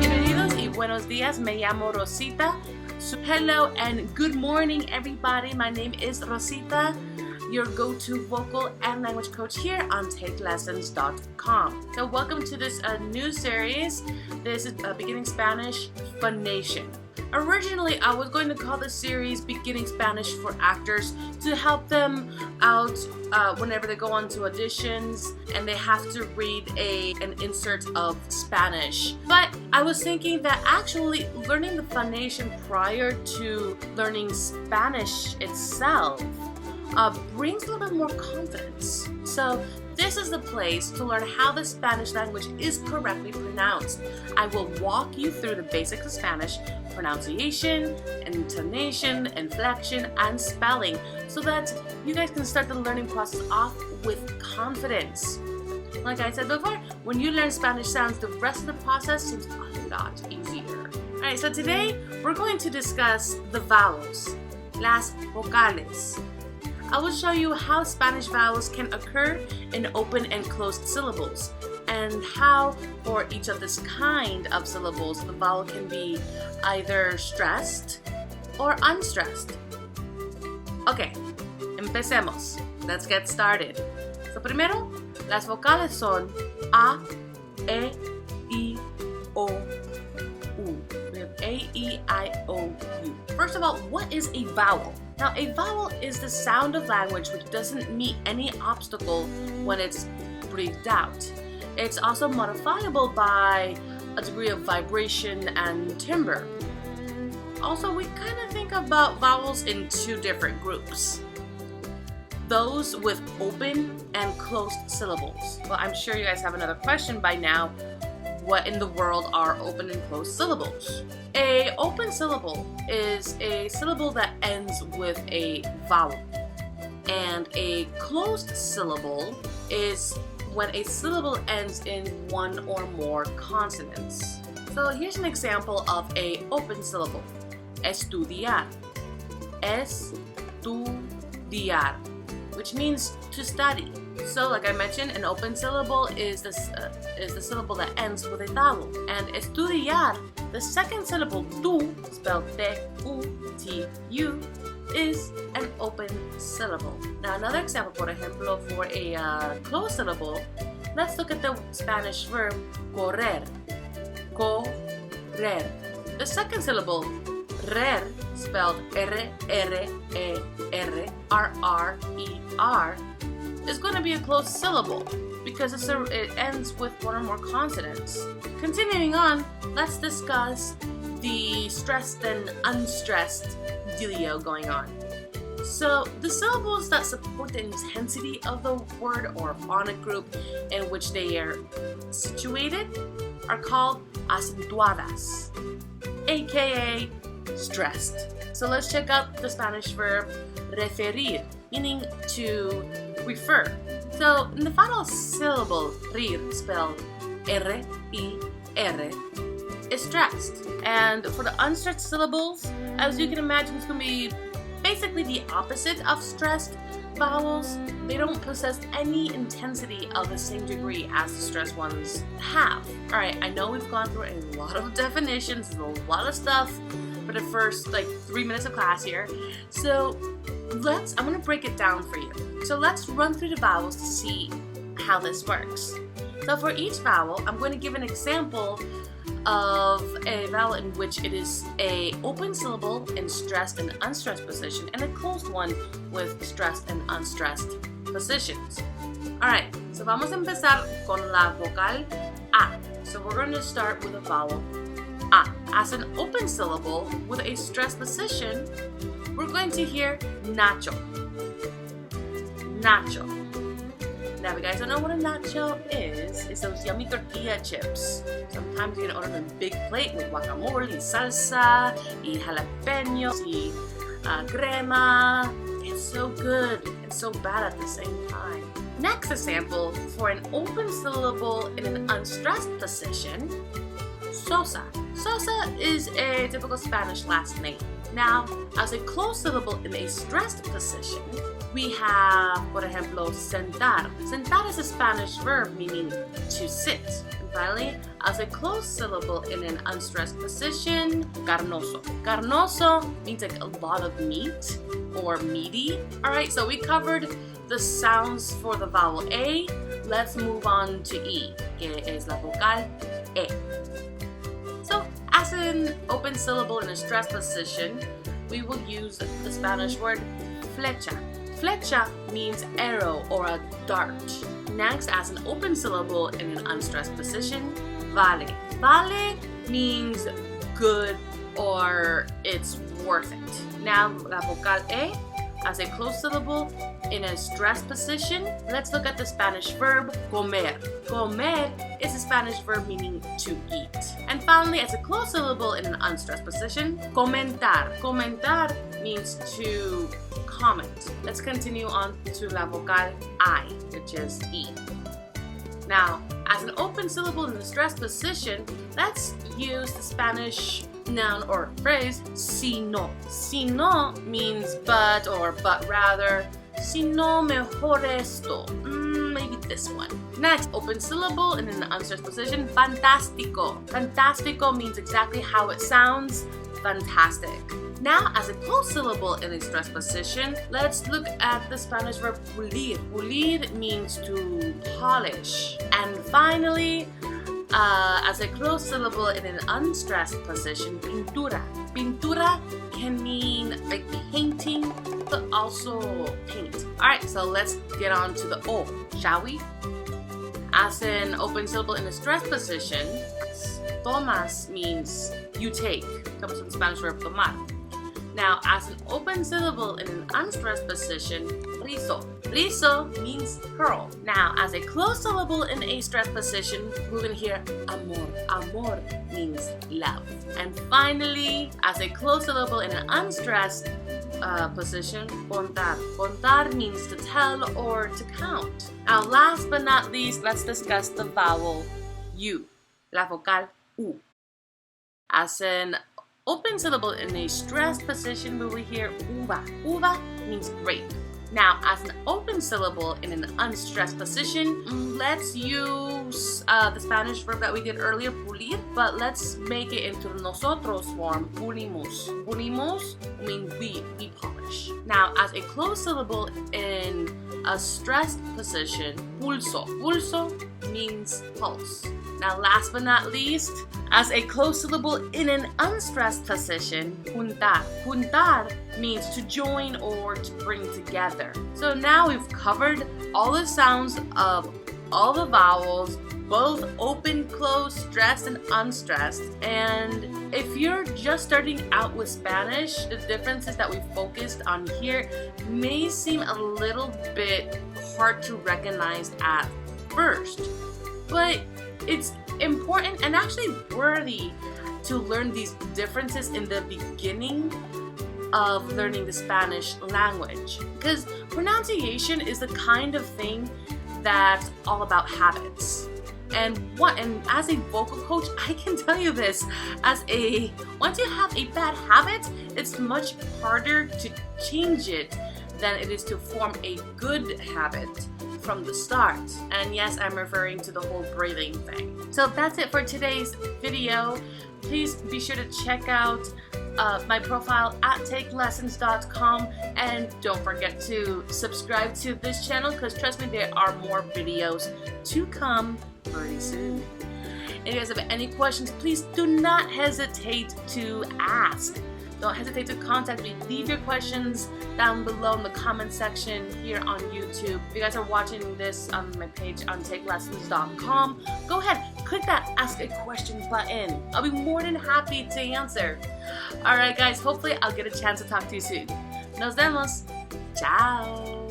Bienvenidos y buenos días. Me llamo Rosita. Hello and good morning, everybody. My name is Rosita, your go-to vocal and language coach here on TakeLessons.com. So welcome to this new series. This is Beginning Spanish Phonation. Originally, I was going to call this series Beginning Spanish for Actors to help them out whenever they go on to auditions and they have to read an insert of Spanish. But I was thinking that actually learning the phonation prior to learning Spanish itself brings a little bit more confidence. So this is the place to learn how the Spanish language is correctly pronounced. I will walk you through the basics of Spanish, pronunciation, intonation, inflection, and spelling so that you guys can start the learning process off with confidence. Like I said before, when you learn Spanish sounds, the rest of the process seems a lot easier. Alright, so today we're going to discuss the vowels, las vocales. I will show you how Spanish vowels can occur in open and closed syllables, and how for each of this kind of syllables the vowel can be either stressed or unstressed. Okay, empecemos. Let's get started. So primero, las vocales son A, E, I, O, U. We have A, E, I, O, U. First of all, what is a vowel? Now, a vowel is the sound of language which doesn't meet any obstacle when it's breathed out. It's also modifiable by a degree of vibration and timbre. Also, we kind of think about vowels in two different groups. Those with open and closed syllables. Well, I'm sure you guys have another question by now. What in the world are open and closed syllables? A open syllable is a syllable that ends with a vowel. And a closed syllable is when a syllable ends in one or more consonants. So here's an example of a open syllable. Estudiar. Estudiar, which means to study. So, like I mentioned, an open syllable is the syllable that ends with a vowel. And estudiar, the second syllable, tu, spelled T-U, is an open syllable. Now, another example, por ejemplo, for a closed syllable, let's look at the Spanish verb correr. Correr. The second syllable, rer, spelled R-R-E-R, is going to be a closed syllable because it ends with one or more consonants. Continuing on, let's discuss the stressed and unstressed dealio going on. So the syllables that support the intensity of the word or phonic group in which they are situated are called acentuadas, aka stressed. So let's check out the Spanish verb referir, meaning to refer. So in the final syllable, rir, spelled R-I-R, is stressed. And for the unstressed syllables, as you can imagine, it's going to be basically the opposite of stressed vowels. They don't possess any intensity of the same degree as the stressed ones have. Alright, I know we've gone through a lot of definitions and a lot of stuff for the first 3 minutes of class here. So I'm going to break it down for you. So let's run through the vowels to see how this works. So for each vowel, I'm going to give an example of a vowel in which it is a open syllable in stressed and unstressed position and a closed one with stressed and unstressed positions. Alright, so vamos a empezar con la vocal A. So we're going to start with a vowel A. As an open syllable with a stressed position, we're going to hear nacho. Nacho. Now, if you guys don't know what a nacho is, it's those yummy tortilla chips. Sometimes you can order them big plate with guacamole, y salsa, y jalapenos, y crema. It's so good and so bad at the same time. Next example, for an open syllable in an unstressed position, Sosa. Sosa is a typical Spanish last name. Now, as a closed syllable in a stressed position, we have, por ejemplo, sentar. Sentar is a Spanish verb meaning to sit. And finally, as a closed syllable in an unstressed position, carnoso. Carnoso means like a lot of meat or meaty. Alright, so we covered the sounds for the vowel A. Let's move on to E, que es la vocal E. So, as an open syllable in a stressed position, we will use the Spanish word flecha. Flecha means arrow or a dart. Next, as an open syllable in an unstressed position, vale. Vale means good or it's worth it. Now, la vocal E, as a closed syllable in a stressed position, let's look at the Spanish verb comer. Comer is a Spanish verb meaning to eat. And finally, as a closed syllable in an unstressed position, comentar. Comentar means to comment. Let's continue on to la vocal I, which is E. Now, as an open syllable in a stressed position, let's use the Spanish noun or phrase si no. Si no means but or but rather. Si no, mejor esto. Maybe this one. Next, open syllable in an unstressed position, fantástico. Fantástico means exactly how it sounds, fantastic. Now, as a closed syllable in a stressed position, let's look at the Spanish verb pulir. Pulir means to polish. And finally, as a closed syllable in an unstressed position, pintura. Pintura can mean like painting, but also paint. Alright, so let's get on to the O, shall we? As an open syllable in a stressed position, tomas means you take. Comes from the Spanish verb tomar. Now, as an open syllable in an unstressed position, rizo. Rizo means curl. Now, as a closed syllable in a stressed position, we're going to hear amor. Amor means love. And finally, as a closed syllable in an unstressed position, contar. Contar means to tell or to count. Now, last but not least, let's discuss the vowel U, la vocal U. As an open syllable in a stressed position, we will hear uva. Uva means grape. Now, as an open syllable in an unstressed position, let's use the Spanish verb that we did earlier, pulir, but let's make it into nosotros form, pulimos. Pulimos means we polish. Now, as a closed syllable in a stressed position, pulso. Pulso means pulse. Now, last but not least, as a closed syllable in an unstressed position, juntar. Juntar means to join or to bring together. So now we've covered all the sounds of all the vowels, both open, closed, stressed, and unstressed. And if you're just starting out with Spanish, the differences that we focused on here may seem a little bit hard to recognize at first. But it's important and actually worthy to learn these differences in the beginning of learning the Spanish language, because pronunciation is the kind of thing that's all about habits. And as a vocal coach, I can tell you this, once you have a bad habit, it's much harder to change it than it is to form a good habit from the start. And yes, I'm referring to the whole breathing thing. So that's it for today's video. Please be sure to check out my profile at takelessons.com, and don't forget to subscribe to this channel, because trust me, there are more videos to come pretty soon. If you guys have any questions, please do not hesitate to ask. Don't hesitate to contact me. Leave your questions down below in the comment section here on YouTube. If you guys are watching this on my page on takelessons.com, go ahead, click that Ask a Question button. I'll be more than happy to answer. Alright guys, hopefully I'll get a chance to talk to you soon. Nos vemos. Ciao.